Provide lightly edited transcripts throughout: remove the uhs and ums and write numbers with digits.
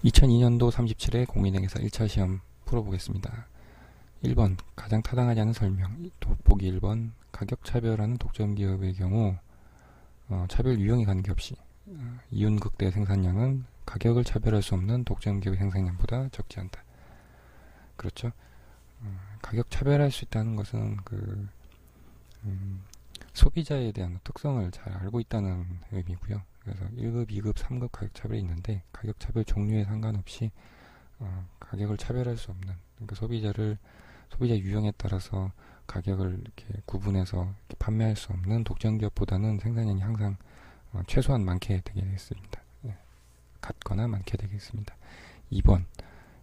2002년도 37회 공인행사 1차 시험 풀어보겠습니다. 1번 가장 타당하지 않은 설명. 보기 1번 가격차별하는 독점기업의 경우 차별 유형에 관계없이 이윤극대 생산량은 가격을 차별할 수 없는 독점기업의 생산량보다 적지 않다. 그렇죠? 가격 차별할 수 있다는 것은 소비자에 대한 특성을 잘 알고 있다는 의미고요. 그래서 1급, 2급, 3급 가격 차별이 있는데 가격 차별 종류에 상관없이 가격을 차별할 수 없는, 그러니까 소비자 유형에 따라서 가격을 이렇게 구분해서 이렇게 판매할 수 없는 독점기업보다는 생산량이 항상 최소한 많게 되겠습니다. 같거나 많게 되겠습니다. 2번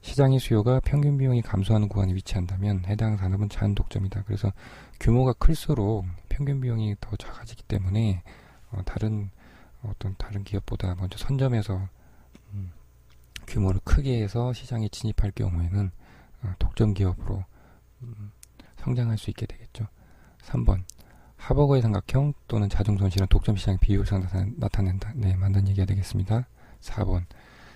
시장의 수요가 평균 비용이 감소하는 구간에 위치한다면 해당 산업은 자연독점이다. 그래서 규모가 클수록 평균 비용이 더 작아지기 때문에 다른 기업보다 먼저 선점해서 규모를 크게 해서 시장에 진입할 경우에는 독점기업으로 성장할 수 있게 되겠죠. 3번 하버거의 삼각형 또는 자동손실은 독점시장의 비효율상 나타낸다. 네, 맞는 얘기가 되겠습니다. 4번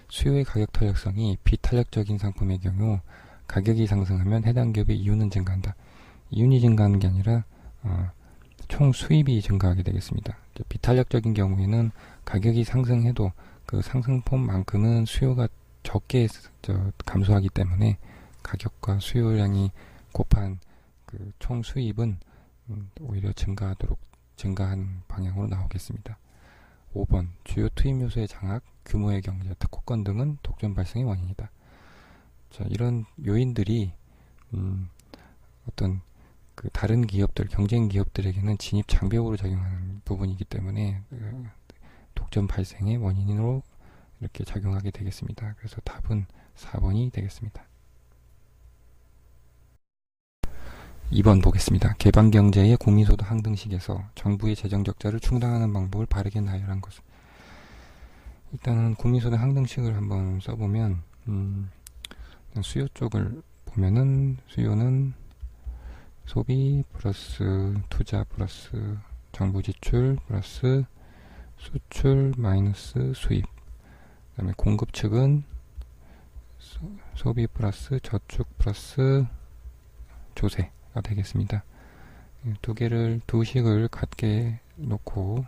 수요의 가격 탄력성이 비탄력적인 상품의 경우 가격이 상승하면 해당 기업의 이윤은 증가한다. 이윤이 증가하는 게 아니라 총 수입이 증가하게 되겠습니다. 비탄력적인 경우에는 가격이 상승해도 그 상승폭만큼은 수요가 적게 감소하기 때문에 가격과 수요량이 곱한 그 총 수입은 오히려 증가한 방향으로 나오겠습니다. 5번 주요 투입 요소의 장악, 규모의 경제, 특허권 등은 독점 발생의 원인이다. 자, 이런 요인들이 어떤 다른 기업들, 경쟁 기업들에게는 진입 장벽으로 작용하는 부분이기 때문에 독점 발생의 원인으로 이렇게 작용하게 되겠습니다. 그래서 답은 4번이 되겠습니다. 2번 보겠습니다. 개방경제의 국민소득 항등식에서 정부의 재정적자를 충당하는 방법을 바르게 나열한 것은. 일단은 국민소득 항등식을 한번 써보면 수요 쪽을 보면은 수요는 소비 플러스 투자 플러스 정부 지출 플러스 수출 마이너스 수입, 그 다음에 공급 측은 소비 플러스 저축 플러스 조세가 되겠습니다. 두 식을 같게 놓고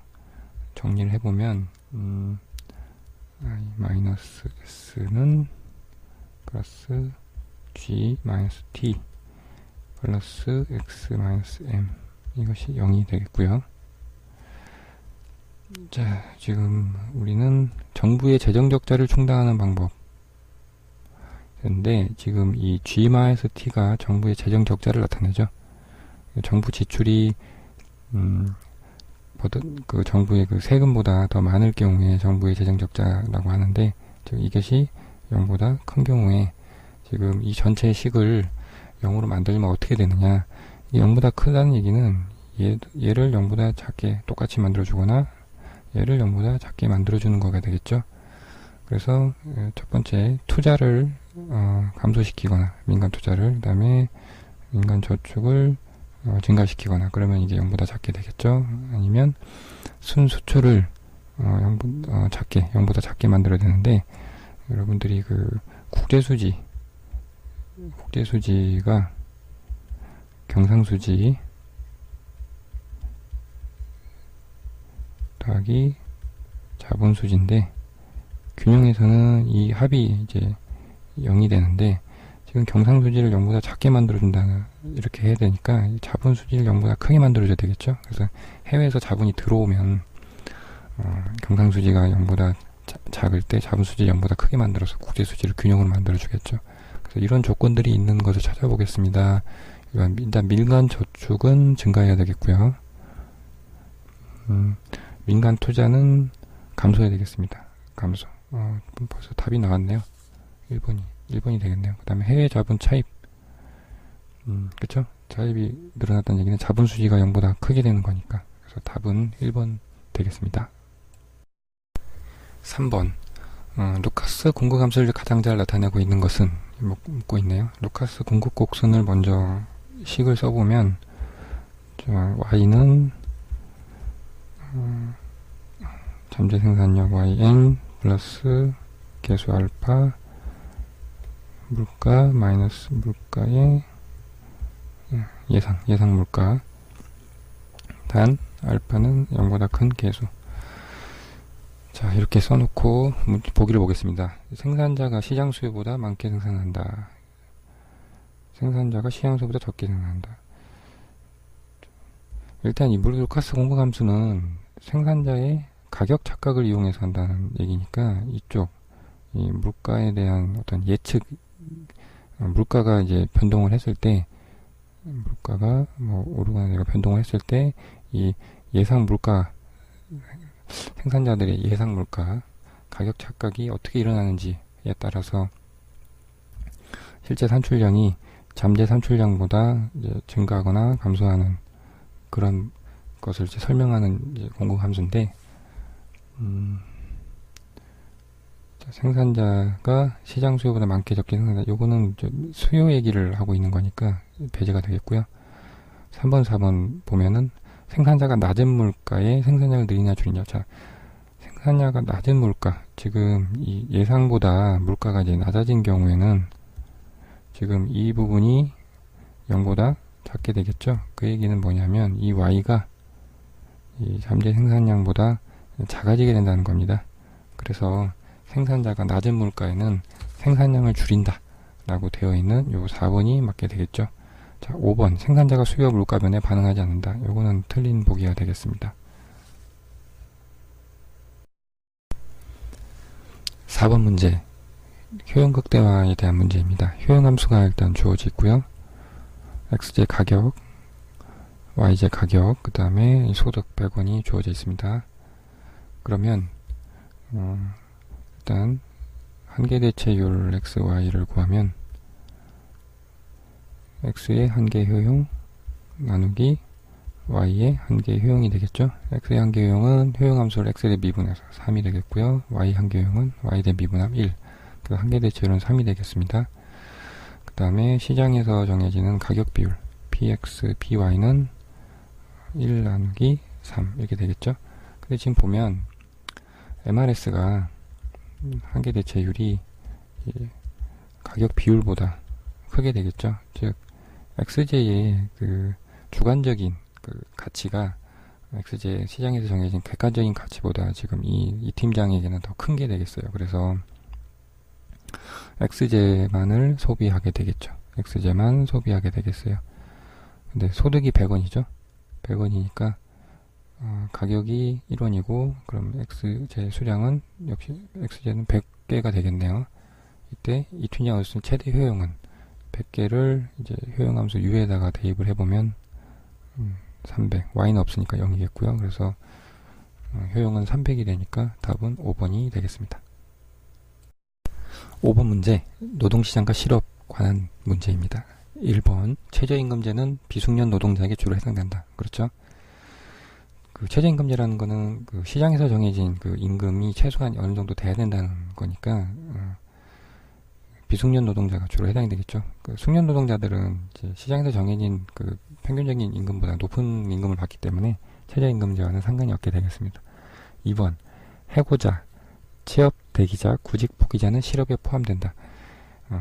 정리를 해보면 I 마이너스 S는 플러스 G 마이너스 T 플러스 X 마이너스 M, 이것이 0이 되겠고요. 자, 지금 우리는 정부의 재정적자를 충당하는 방법 인데, 지금 이 G 마이너스 T가 정부의 재정적자를 나타내죠. 정부 지출이 정부의 세금보다 더 많을 경우에 정부의 재정적자라고 하는데, 즉 이것이 0보다 큰 경우에 지금 이 전체 식을 0으로 만들면 어떻게 되느냐. 0보다 크다는 얘기는 얘를 0보다 작게 똑같이 만들어주거나 얘를 0보다 작게 만들어주는 거가 되겠죠. 그래서 첫 번째 투자를 감소시키거나 민간 투자를, 그 다음에 민간 저축을 증가시키거나 그러면 이게 0보다 작게 되겠죠. 아니면 순수출을 0보다 작게 만들어야 되는데, 여러분들이 국제수지가 경상수지 더하기 자본수지인데, 균형에서는 이 합이 이제 0이 되는데, 지금 경상수지를 0보다 작게 만들어준다, 이렇게 해야 되니까 자본수지를 0보다 크게 만들어줘야 되겠죠. 그래서 해외에서 자본이 들어오면 경상수지가 0보다 작을 때 자본수지를 0보다 크게 만들어서 국제수지를 균형으로 만들어주겠죠. 그래서 이런 조건들이 있는 것을 찾아보겠습니다. 일단 민간 저축은 증가해야 되겠고요. 민간 투자는 감소해야 되겠습니다. 감소. 벌써 답이 나왔네요. 1번이 되겠네요. 그 다음에 해외 자본 차입. 그쵸? 차입이 늘어났다는 얘기는 자본수지가 0보다 크게 되는 거니까. 그래서 답은 1번 되겠습니다. 3번. 루카스 공급 함수를 가장 잘 나타내고 있는 것은 묻고 있네요. 루카스 공급 곡선을 먼저 식을 써보면, Y는 잠재 생산력 yn 플러스 개수 알파 물가 마이너스 물가의 예상 물가 단 알파는 0보다 큰 계수. 자, 이렇게 써놓고 보기를 보겠습니다. 생산자가 시장 수요보다 많게 생산한다. 생산자가 시장 수요보다 적게 생산한다. 일단 이 루카스 공급 함수는 생산자의 가격 착각을 이용해서 한다는 얘기니까 이쪽 이 물가에 대한 어떤 예측, 물가가 이제 변동을 했을 때, 물가가 뭐 오르거나 내가 변동을 했을 때 이 예상 물가, 생산자들의 예상 물가 가격 착각이 어떻게 일어나는지에 따라서 실제 산출량이 잠재 산출량보다 이제 증가하거나 감소하는 그런 것을 이제 설명하는 이제 공급 함수인데, 생산자가 시장 수요보다 많게 적게 생산한다. 요거는 수요 얘기를 하고 있는 거니까 배제가 되겠고요. 3번, 4번 보면은 생산자가 낮은 물가에 생산량을 늘리냐 줄이냐. 자, 생산량가 낮은 물가. 지금 이 예상보다 물가가 이제 낮아진 경우에는 지금 이 부분이 0보다 작게 되겠죠. 그 얘기는 뭐냐면 이 Y가 이 잠재 생산량보다 작아지게 된다는 겁니다. 그래서 생산자가 낮은 물가에는 생산량을 줄인다 라고 되어 있는 요 4번이 맞게 되겠죠. 자, 5번 생산자가 수요 물가 변에 반응하지 않는다. 요거는 틀린 보기가 되겠습니다. 4번 문제 효용 극대화에 대한 문제입니다. 효용 함수가 일단 주어져 있고요. xj 가격, yj 가격, 그 다음에 소득 100원이 주어져 있습니다. 그러면 일단 한계대체율 xy를 구하면 x의 한계 효용 나누기 y의 한계 효용이 되겠죠. x의 한계 효용은 효용함수를 x 대 미분해서 3이 되겠고요. y 한계 효용은 y 대 미분함 1. 그 한계대체율은 3이 되겠습니다. 그 다음에 시장에서 정해지는 가격 비율 px, py는 1 나누기 3 이렇게 되겠죠. 근데 지금 보면 MRS가 한계대체율이 가격 비율보다 크게 되겠죠. 즉 XJ의 그 주관적인 그 가치가 XJ 시장에서 정해진 객관적인 가치보다 지금 이 팀장에게는 더 큰 게 되겠어요. 그래서 XJ만을 소비하게 되겠죠. XJ만 소비하게 되겠어요. 근데 소득이 100원이죠. 100원이니까 가격이 1원이고 그럼 XJ 수량은 역시 XJ는 100개가 되겠네요. 이때 이 팀장을 쓴 최대 효용은 100개를 이제 효용함수 U에다가 대입을 해보면 300, Y는 없으니까 0이겠고요. 그래서 효용은 300이 되니까 답은 5번이 되겠습니다. 5번 문제 노동시장과 실업 관한 문제입니다. 1번 최저임금제는 비숙련 노동자에게 주로 해당된다. 그렇죠? 그 최저임금제라는 거는 그 시장에서 정해진 그 임금이 최소한 어느 정도 돼야 된다는 거니까 비숙련 노동자가 주로 해당이 되겠죠. 그 숙련 노동자들은 이제 시장에서 정해진 그 평균적인 임금보다 높은 임금을 받기 때문에 최저임금제와는 상관이 없게 되겠습니다. 2번 해고자, 취업 대기자, 구직 포기자는 실업에 포함된다.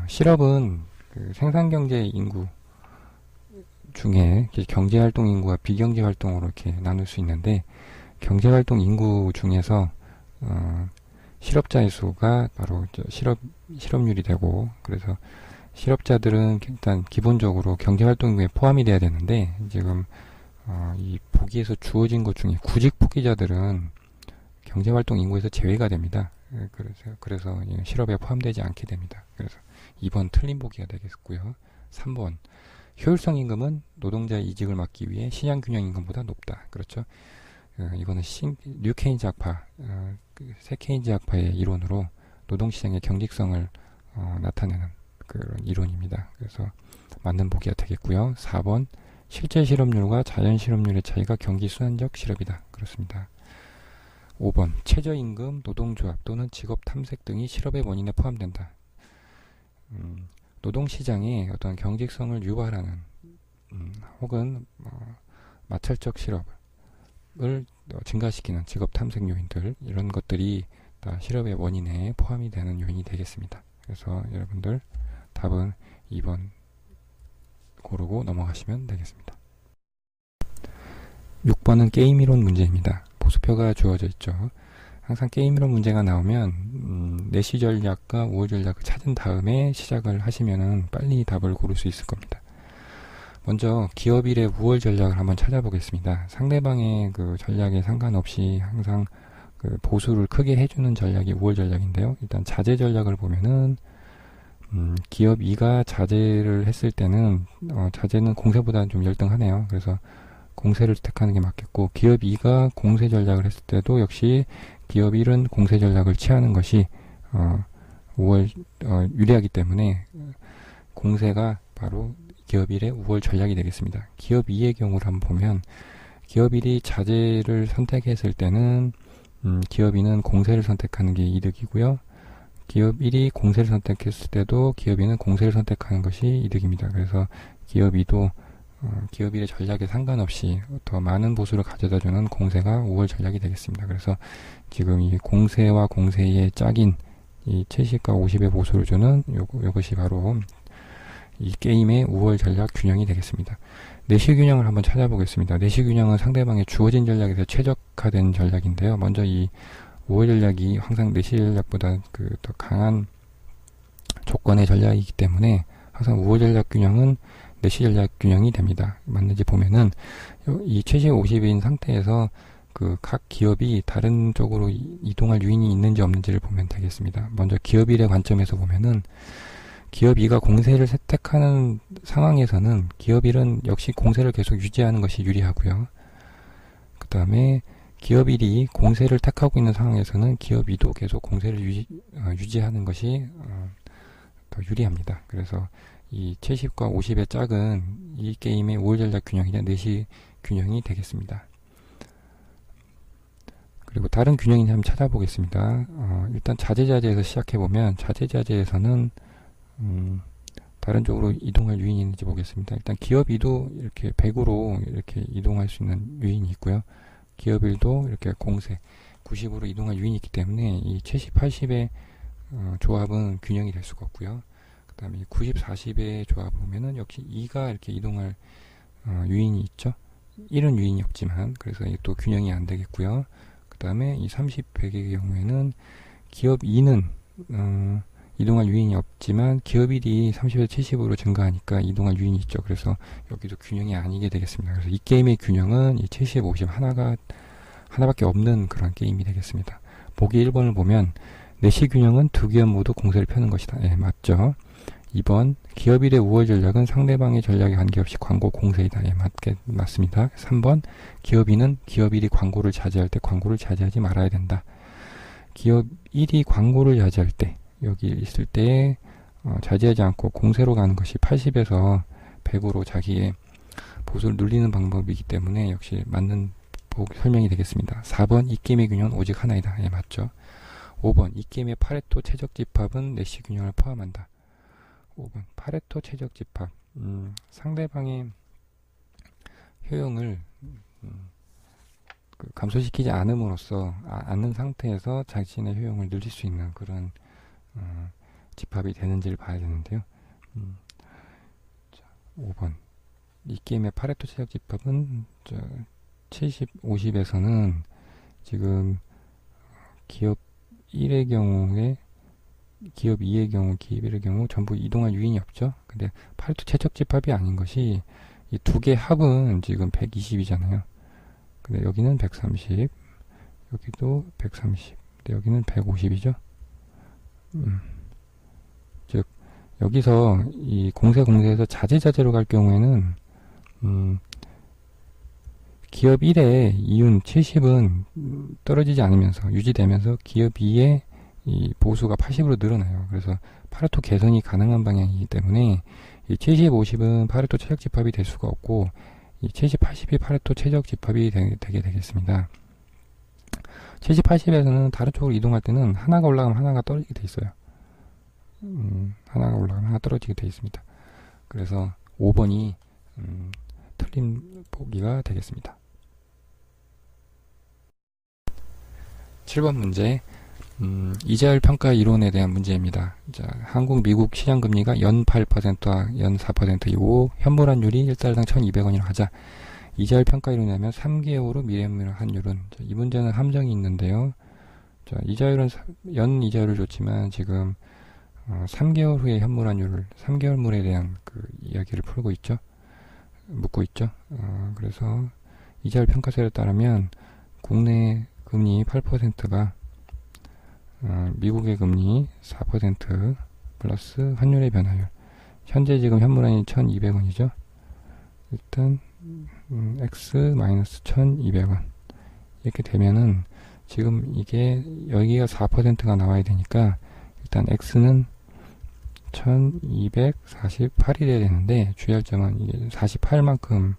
실업은 그 생산경제 인구 중에 경제활동 인구와 비경제활동으로 이렇게 나눌 수 있는데 경제활동 인구 중에서 실업자의 수가 바로 실업률이 되고 그래서 실업자들은 일단 기본적으로 경제활동 인구에 포함이 돼야 되는데 지금 이 보기에서 주어진 것 중에 구직 포기자들은 경제활동 인구에서 제외가 됩니다. 그래서 실업에 포함되지 않게 됩니다. 그래서 2번 틀린 보기가 되겠고요. 3번 효율성 임금은 노동자의 이직을 막기 위해 시장균형 임금보다 높다. 그렇죠? 이거는 뉴 케인즈 학파, 새 케인즈 학파의 이론으로 노동시장의 경직성을 나타내는 그런 이론입니다. 그래서 맞는 보기가 되겠고요. 4번 실제 실업률과 자연 실업률의 차이가 경기 순환적 실업이다. 그렇습니다. 5번 최저임금, 노동조합 또는 직업 탐색 등이 실업의 원인에 포함된다. 노동시장의 어떤 경직성을 유발하는 혹은 마찰적 실업을 증가시키는 직업 탐색 요인들 이런 것들이 다 실업의 원인에 포함이 되는 요인이 되겠습니다. 그래서 여러분들 답은 2번 고르고 넘어가시면 되겠습니다. 6번은 게임 이론 문제입니다. 보수표가 주어져 있죠. 항상 게임 이론 문제가 나오면 내시 전략과 우월 전략을 찾은 다음에 시작을 하시면은 빨리 답을 고를 수 있을 겁니다. 먼저 기업 일의 우월 전략을 한번 찾아보겠습니다. 상대방의 그 전략에 상관없이 항상 그 보수를 크게 해주는 전략이 우월 전략인데요. 일단 자제 전략을 보면은 기업 2가 자제를 했을 때는 자제는 공세보다 좀 열등하네요. 그래서 공세를 택하는 게 맞겠고, 기업 2가 공세 전략을 했을 때도 역시 기업 1은 공세 전략을 취하는 것이 유리하기 때문에 공세가 바로 기업 1의 우월 전략이 되겠습니다. 기업 2의 경우를 한번 보면 기업 1이 자제를 선택했을 때는 기업 2는 공세를 선택하는 게 이득이고요. 기업 1이 공세를 선택했을 때도 기업 2는 공세를 선택하는 것이 이득입니다. 그래서 기업 2도 기업 1의 전략에 상관없이 더 많은 보수를 가져다주는 공세가 우월 전략이 되겠습니다. 그래서 지금 이 공세와 공세의 짝인 이 70과 50의 보수를 주는 요것이 바로 이 게임의 우월 전략 균형이 되겠습니다. 내시 균형을 한번 찾아보겠습니다. 내시 균형은 상대방의 주어진 전략에서 최적화된 전략인데요. 먼저 이 우월 전략이 항상 내시 전략보다 더 강한 조건의 전략이기 때문에 항상 우월 전략 균형은 내시 전략 균형이 됩니다. 맞는지 보면은 이 70, 50인 상태에서 그 각 기업이 다른 쪽으로 이동할 요인이 있는지 없는지를 보면 되겠습니다. 먼저 기업 1의 관점에서 보면은 기업 2가 공세를 선택하는 상황에서는 기업 1은 역시 공세를 계속 유지하는 것이 유리하고요. 그 다음에 기업 1이 공세를 택하고 있는 상황에서는 기업 2도 계속 공세를 유지하는 것이 더 유리합니다. 그래서 이 70과 50의 짝은 이 게임의 우월 전략 균형이나 내시 균형이 되겠습니다. 그리고 다른 균형인지 한번 찾아보겠습니다. 일단 자제자제에서 시작해보면 자제자제에서는 다른 쪽으로 이동할 요인이 있는지 보겠습니다. 일단 기업 2도 이렇게 100으로 이렇게 이동할 수 있는 요인이 있고요. 기업 1도 이렇게 공세 90으로 이동할 요인이 있기 때문에 이 70, 80의 조합은 균형이 될 수가 없고요. 그 다음에 90, 40의 조합을 보면은 역시 2가 이렇게 이동할 요인이 있죠. 1은 요인이 없지만 그래서 또 균형이 안 되겠고요. 그 다음에 이 30, 100의 경우에는 기업 2는 이동할 요인이 없지만 기업 1이 30에서 70으로 증가하니까 이동할 요인이 있죠. 그래서 여기도 균형이 아니게 되겠습니다. 그래서 이 게임의 균형은 이 70, 50 하나밖에 없는 그런 게임이 되겠습니다. 보기 1번을 보면 내시 균형은 두 기업 모두 공세를 펴는 것이다. 예, 맞죠. 2번 기업 1의 우월 전략은 상대방의 전략에 관계없이 광고 공세이다. 예, 맞습니다. 3번 기업 2는 기업 1이 광고를 자제할 때 광고를 자제하지 말아야 된다. 기업 1이 광고를 자제할 때 여기 있을 때 자제하지 않고 공세로 가는 것이 80에서 100으로 자기의 보수를 눌리는 방법이기 때문에 역시 맞는 설명이 되겠습니다. 4번 이 게임의 균형은 오직 하나이다. 예, 맞죠. 5번 이 게임의 파레토 최적 집합은 내시 균형을 포함한다. 5번 파레토 최적 집합 상대방의 효용을 감소시키지 않음으로써 않는 상태에서 자신의 효용을 늘릴 수 있는 그런 집합이 되는지를 봐야 되는데요. 자, 5번 이 게임의 파레토 최적 집합은 70, 50에서는 지금 기업 1의 경우에 기업 2의 경우, 기업 1의 경우 전부 이동할 요인이 없죠. 근데 파레토 최적 집합이 아닌 것이 이 두 개 합은 지금 120이잖아요. 근데 여기는 130, 여기도 130, 근데 여기는 150이죠. 즉 여기서 이 공세에서 자제자제로 갈 경우에는 기업 1의 이윤 70은 떨어지지 않으면서 유지되면서 기업 2의 이 보수가 80으로 늘어나요. 그래서 파레토 개선이 가능한 방향이기 때문에 이 70, 50은 파레토 최적 집합이 될 수가 없고 이 70, 80이 파레토 최적 집합이 되게 되겠습니다. 70, 80에서는 다른 쪽으로 이동할 때는 하나가 올라가면 하나가 떨어지게 돼 있어요. 하나가 올라가면 하나 떨어지게 돼 있습니다. 그래서 5번이 틀린 보기가 되겠습니다. 7번 문제 이자율 평가 이론에 대한 문제입니다. 자, 한국, 미국 시장 금리가 연 8%와 연 4%이고 현물환율이 1달러당 1,200원이라고 하자. 이자율 평가 이론이라면 3개월 후 미래물 환율은, 자, 이 문제는 함정이 있는데요. 자, 이자율은 연 이자율을 줬지만 지금 3개월 후에 현물환율을 3개월물에 대한 그 이야기를 풀고 있죠. 묻고 있죠. 그래서 이자율 평가세를 따르면 국내 금리 8%가 미국의 금리 4% 플러스 환율의 변화율. 현재 지금 현물환율이 1,200원이죠. 일단 x 마이너스 1,200원 이렇게 되면은 지금 이게 여기가 4%가 나와야 되니까 일단 x는 1248이 돼야 되는데 주의할 점은 이게 48만큼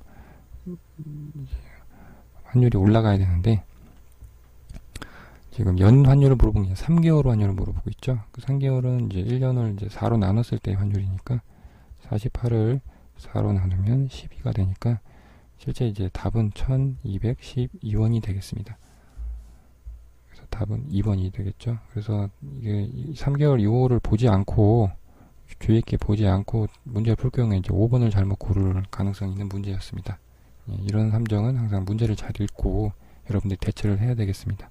환율이 올라가야 되는데 지금 연 환율을 물어본 게 3개월 환율을 물어보고 있죠. 그 3개월은 이제 1년을 이제 4로 나눴을 때 환율이니까 48을 4로 나누면 12가 되니까 실제 이제 답은 1212원이 되겠습니다. 그래서 답은 2번이 되겠죠. 그래서 이게 3개월 이후를 보지 않고 주의 있게 보지 않고 문제를 풀 경우에 이제 5번을 잘못 고를 가능성이 있는 문제였습니다. 예, 이런 함정은 항상 문제를 잘 읽고 여러분들이 대처를 해야 되겠습니다.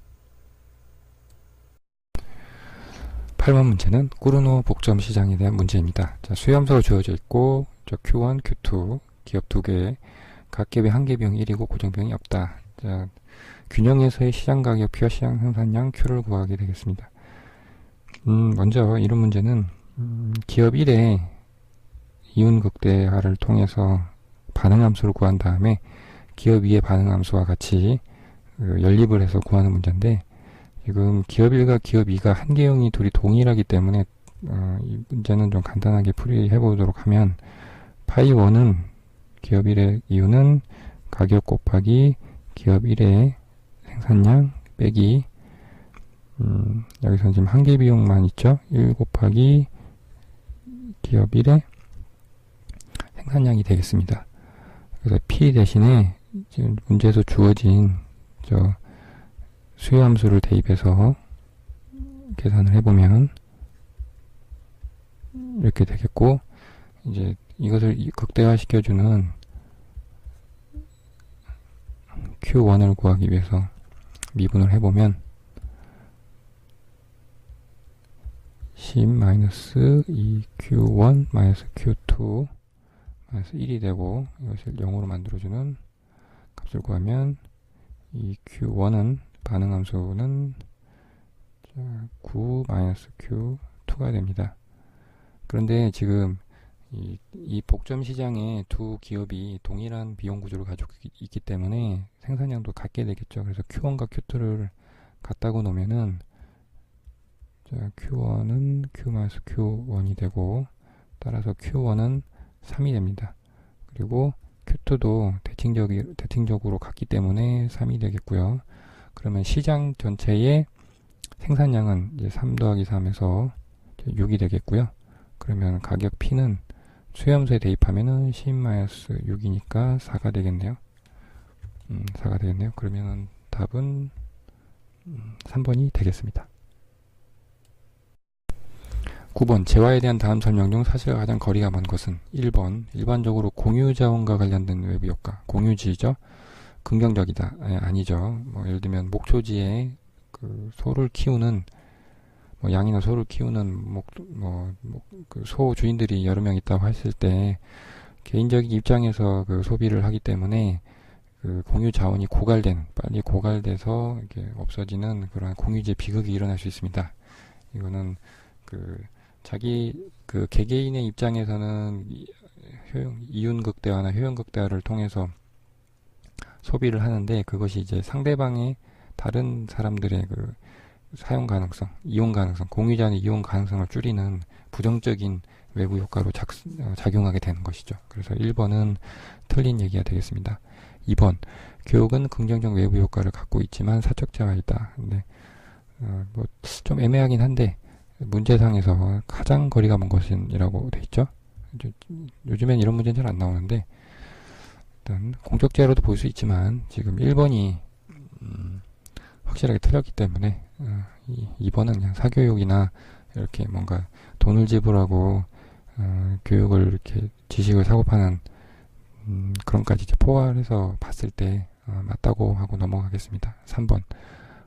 8번 문제는 꾸르노 복점 시장에 대한 문제입니다. 자, 수요함수가 주어져 있고 Q1, Q2 기업 2개 각 기업의 한계 비용 1이고 고정 비용이 없다. 자, 균형에서의 시장 가격 P와 시장 생산량 Q를 구하게 되겠습니다. 먼저 이런 문제는 기업 1의 이윤 극대화를 통해서 반응함수를 구한 다음에 기업 2의 반응함수와 같이 연립을 해서 구하는 문제인데 지금 기업 1과 기업 2가 한계형이 둘이 동일하기 때문에 이 문제는 좀 간단하게 풀이해 보도록 하면 파이 1은 기업 1의 이윤은 가격 곱하기 기업 1의 생산량 빼기 여기서 지금 한계 비용만 있죠. 1 곱하기 기업 1의 생산량이 되겠습니다. 그래서 P 대신에 지금 문제에서 주어진 수요함수를 대입해서 계산을 해보면 이렇게 되겠고 이제 이것을 극대화 시켜주는 Q1을 구하기 위해서 미분을 해보면 10-2Q1 Q2 1이 되고 이것을 0으로 만들어주는 값을 구하면 이 Q1은 반응함수는 9-Q2가 됩니다. 그런데 지금 이 복점 시장에 두 기업이 동일한 비용 구조를 가지고 있기 때문에 생산량도 같게 되겠죠. 그래서 Q1과 Q2를 같다고 놓으면은 Q1은 Q-Q1이 되고 따라서 Q1은 3이 됩니다. 그리고 Q2도 대칭적으로 같기 때문에 3이 되겠고요. 그러면 시장 전체의 생산량은 이제 3 더하기 3에서 6이 되겠고요. 그러면 가격 P는 수요함수에 대입하면은 10-6이니까 4가 되겠네요. 4가 되겠네요. 그러면 답은 3번이 되겠습니다. 9번 재화에 대한 다음 설명 중 사실과 가장 거리가 먼 것은 1번 일반적으로 공유자원과 관련된 외부 효과 공유지죠. 긍정적이다. 아니죠. 예를 들면 목초지에 그 소를 키우는 양이나 소를 키우는 그 소 주인들이 여러 명 있다고 했을 때 개인적인 입장에서 그 소비를 하기 때문에 그 공유 자원이 빨리 고갈돼서 이렇게 없어지는 그러한 공유지의 비극이 일어날 수 있습니다. 이거는 자기 개개인의 입장에서는 이윤 극대화나 효용 극대화를 통해서 소비를 하는데 그것이 이제 상대방의 다른 사람들의 사용 가능성, 이용 가능성, 공유자의 이용 가능성을 줄이는 부정적인 외부 효과로 작용하게 되는 것이죠. 그래서 1번은 틀린 얘기가 되겠습니다. 2번 교육은 긍정적 외부 효과를 갖고 있지만 사적 재화이다. 근데 좀 애매하긴 한데 문제상에서 가장 거리가 먼 것이라고 돼 있죠. 요즘엔 이런 문제는 잘 안 나오는데 일단 공적 재화로도 볼 수 있지만 지금 1번이 확실하게 틀렸기 때문에 2번은 그냥 사교육이나 이렇게 뭔가 돈을 지불하고 교육을 이렇게 지식을 사고 파는 그런까지 이제 포괄해서 봤을 때 맞다고 하고 넘어가겠습니다. 3번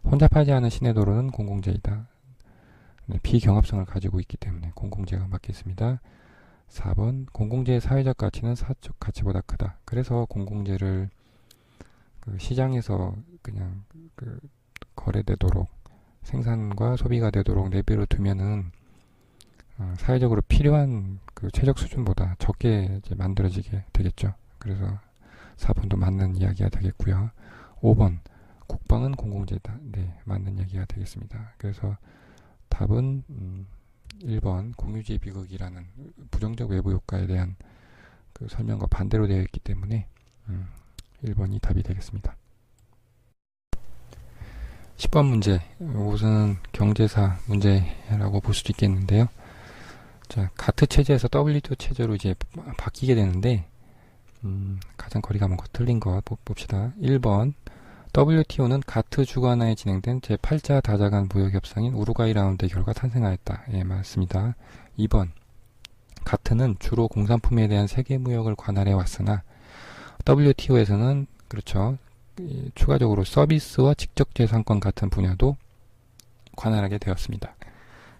혼잡하지 않은 시내 도로는 공공재이다. 네, 비경합성을 가지고 있기 때문에 공공재가 맞겠습니다. 4번 공공재의 사회적 가치는 사적 가치보다 크다. 그래서 공공재를 그 시장에서 그냥 그 거래되도록 생산과 소비가 되도록 내비로 두면은 사회적으로 필요한 그 최적 수준보다 적게 이제 만들어지게 되겠죠. 그래서 4번도 맞는 이야기가 되겠고요. 5번 국방은 공공재다. 네, 맞는 이야기가 되겠습니다. 그래서 답은 1번 공유주의 비극이라는 부정적 외부 효과에 대한 그 설명과 반대로 되어 있기 때문에 1번이 답이 되겠습니다. 10번 문제, 이것은 경제사 문제라고 볼 수도 있겠는데요. 자, 가트 체제에서 WTO 체제로 이제 바뀌게 되는데 가장 거리가 먼 거 틀린 거 봅시다. 1번 WTO는 가트 주관하에 진행된 제8차 다자간 무역협상인 우루과이 라운드의 결과 탄생하였다. 예, 맞습니다. 2번 가트는 주로 공산품에 대한 세계 무역을 관할해 왔으나 WTO에서는 그렇죠. 추가적으로 서비스와 직접재산권 같은 분야도 관할하게 되었습니다.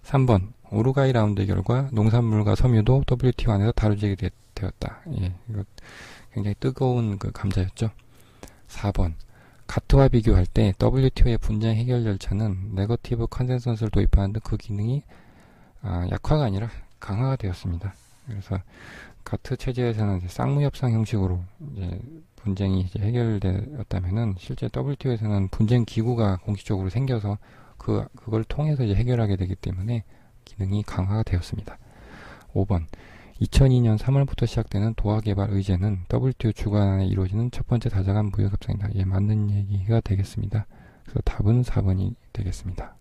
3번 우루과이 라운드의 결과 농산물과 섬유도 WTO 안에서 다루지게 되었다. 예, 이거 굉장히 뜨거운 그 감자였죠. 4번 가트와 비교할 때 WTO의 분쟁 해결 절차는 네거티브 컨센서스를 도입하는 등 그 기능이 약화가 아니라 강화가 되었습니다. 그래서 가트 체제에서는 이제 쌍무협상 형식으로 이제 분쟁이 이제 해결되었다면은 실제 WTO에서는 분쟁 기구가 공식적으로 생겨서 그걸 통해서 이제 해결하게 되기 때문에 기능이 강화가 되었습니다. 5번 2002년 3월부터 시작되는 도하개발 의제는 WTO 주관하에 이루어지는 첫 번째 다자간 무역협상이다. 예, 맞는 얘기가 되겠습니다. 그래서 답은 4번이 되겠습니다.